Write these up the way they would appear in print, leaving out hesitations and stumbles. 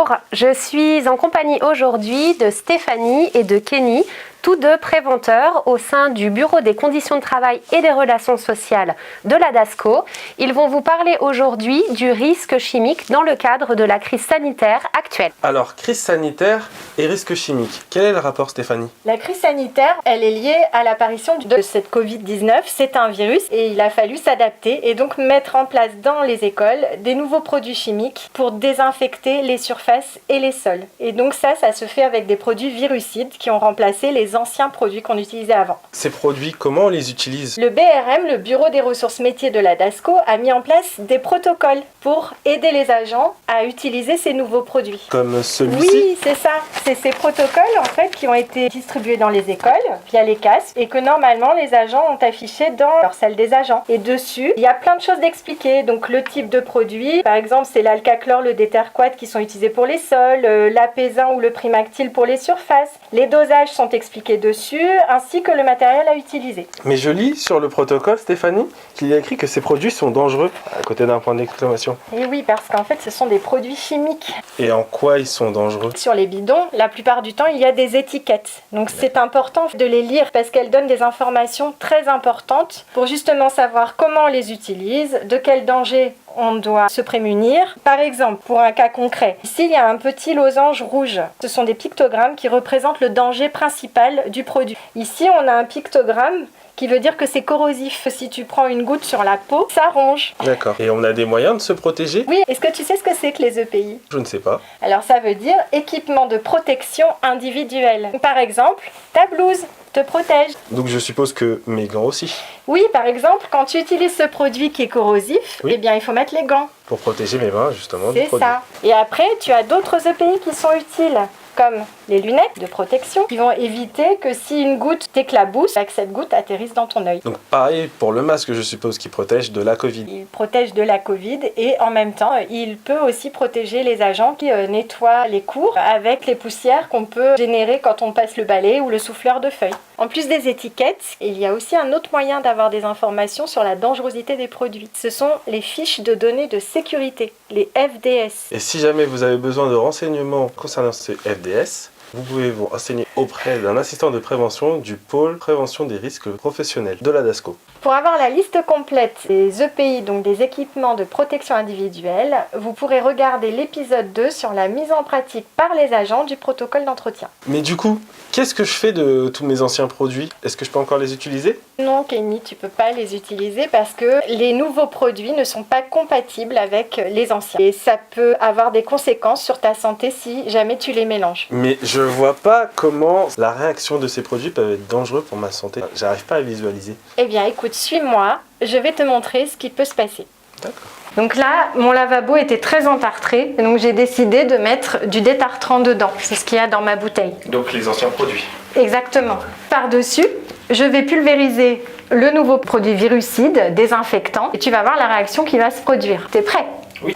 Bonjour, je suis en compagnie aujourd'hui de Stéphanie et de Kenny, tous deux préventeurs au sein du Bureau des conditions de travail et des relations sociales de la DASCO. Ils vont vous parler aujourd'hui du risque chimique dans le cadre de la crise sanitaire actuelle. Alors, crise sanitaire et risque chimique, quel est le rapport, Stéphanie? La crise sanitaire, elle est liée à l'apparition de cette Covid-19. C'est un virus et il a fallu s'adapter et donc mettre en place dans les écoles des nouveaux produits chimiques pour désinfecter les surfaces et les sols. Et donc ça se fait avec des produits virucides qui ont remplacé les anciens produits qu'on utilisait avant. Ces produits, comment on les utilise? Le BRM, le Bureau des ressources métiers de la DASCO, a mis en place des protocoles pour aider les agents à utiliser ces nouveaux produits. Comme celui-ci? Oui, c'est ça. C'est ces protocoles en fait qui ont été distribués dans les écoles via les casques et que normalement les agents ont affichés dans leur salle des agents. Et dessus, il y a plein de choses d'expliquer. Donc le type de produit, par exemple, c'est l'alcachlore, le déterquat qui sont utilisés pour les sols, l'apaisin ou le primactyle pour les surfaces. Les dosages sont expliqués dessus, ainsi que le matériel à utiliser. Mais je lis sur le protocole, Stéphanie, qu'il y a écrit que ces produits sont dangereux, à côté d'un point d'exclamation. Et oui, parce qu'en fait, ce sont des produits chimiques. Et en quoi ils sont dangereux? Sur les bidons, la plupart du temps, il y a des étiquettes. Donc c'est important de les lire parce qu'elles donnent des informations très importantes pour justement savoir comment on les utilise, de quel danger on doit se prémunir. Par exemple, pour un cas concret, ici il y a un petit losange rouge. Ce sont des pictogrammes qui représentent le danger principal du produit. Ici on a un pictogramme qui veut dire que c'est corrosif. Si tu prends une goutte sur la peau, ça ronge. D'accord. Et on a des moyens de se protéger? Oui, est-ce que tu sais ce que c'est que les EPI? Je ne sais pas. Alors ça veut dire équipement de protection individuelle. Par exemple, ta blouse te protège. Donc je suppose que mes gants aussi. Oui, par exemple, quand tu utilises ce produit qui est corrosif, Oui. eh bien il faut mettre les gants. Pour protéger mes mains, justement, du C'est produit. ça. Et après, tu as d'autres EPI qui sont utiles, comme les lunettes de protection, qui vont éviter que si une goutte t'éclabousse, que cette goutte atterrisse dans ton œil. Donc pareil pour le masque, je suppose, qui protège de la Covid. Il protège de la Covid et en même temps, il peut aussi protéger les agents qui nettoient les cours avec les poussières qu'on peut générer quand on passe le balai ou le souffleur de feuilles. En plus des étiquettes, il y a aussi un autre moyen d'avoir des informations sur la dangerosité des produits. Ce sont les fiches de données de sécurité, les FDS. Et si jamais vous avez besoin de renseignements concernant ce FDS, vous pouvez vous renseigner auprès d'un assistant de prévention du pôle prévention des risques professionnels de la DASCO. Pour avoir la liste complète des EPI, donc des équipements de protection individuelle, vous pourrez regarder l'épisode 2 sur la mise en pratique par les agents du protocole d'entretien. Mais du coup, qu'est-ce que je fais de tous mes anciens produits? Est-ce que je peux encore les utiliser? Non, Kenny, tu peux pas les utiliser parce que les nouveaux produits ne sont pas compatibles avec les anciens. Et ça peut avoir des conséquences sur ta santé si jamais tu les mélanges. Mais je vois pas comment la réaction de ces produits peut être dangereux pour ma santé. J'arrive pas à visualiser. Eh bien, écoute, suis-moi, je vais te montrer ce qui peut se passer. D'accord. Donc là, mon lavabo était très entartré, donc j'ai décidé de mettre du détartrant dedans. C'est ce qu'il y a dans ma bouteille. Donc les anciens produits. Exactement. Par-dessus, je vais pulvériser le nouveau produit virucide, désinfectant, et tu vas voir la réaction qui va se produire. T'es prêt? Oui.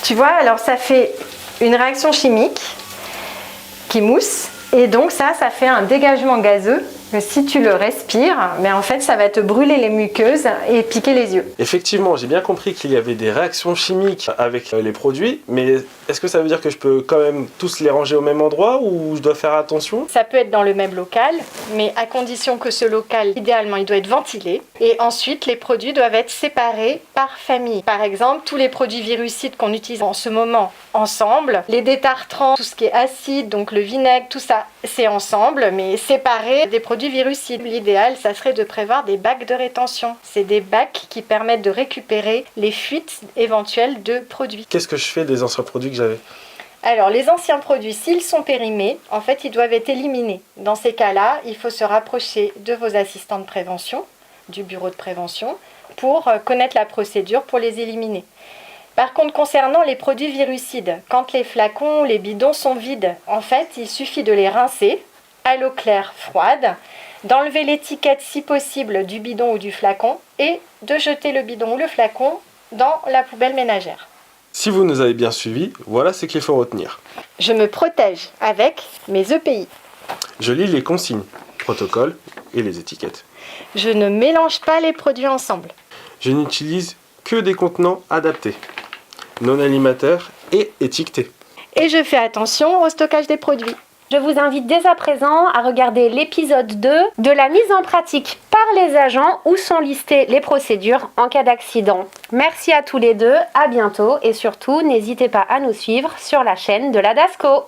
Tu vois, alors ça fait une réaction chimique qui mousse, et donc ça fait un dégagement gazeux. Si tu le respires, mais en fait ça va te brûler les muqueuses et piquer les yeux. Effectivement, j'ai bien compris qu'il y avait des réactions chimiques avec les produits, mais est-ce que ça veut dire que je peux quand même tous les ranger au même endroit ou je dois faire attention? Ça peut être dans le même local, mais à condition que ce local, idéalement, il doit être ventilé. Et ensuite, les produits doivent être séparés par famille. Par exemple, tous les produits virucides qu'on utilise en ce moment ensemble, les détartrants, tout ce qui est acide, donc le vinaigre, tout ça, c'est ensemble, mais séparés des produits virucides. L'idéal, ça serait de prévoir des bacs de rétention. C'est des bacs qui permettent de récupérer les fuites éventuelles de produits. Qu'est-ce que je fais des anciens produits que j'avais? Alors, les anciens produits, s'ils sont périmés, en fait, ils doivent être éliminés. Dans ces cas-là, il faut se rapprocher de vos assistants de prévention, du bureau de prévention, pour connaître la procédure pour les éliminer. Par contre, concernant les produits virucides, quand les flacons ou les bidons sont vides, en fait, il suffit de les rincer à l'eau claire froide, d'enlever l'étiquette si possible du bidon ou du flacon et de jeter le bidon ou le flacon dans la poubelle ménagère. Si vous nous avez bien suivis, voilà ce qu'il faut retenir. Je me protège avec mes EPI. Je lis les consignes, protocoles et les étiquettes. Je ne mélange pas les produits ensemble. Je n'utilise que des contenants adaptés, non alimentaires et étiquetés. Et je fais attention au stockage des produits. Je vous invite dès à présent à regarder l'épisode 2 de la mise en pratique par les agents où sont listées les procédures en cas d'accident. Merci à tous les deux, à bientôt et surtout n'hésitez pas à nous suivre sur la chaîne de la DASCO.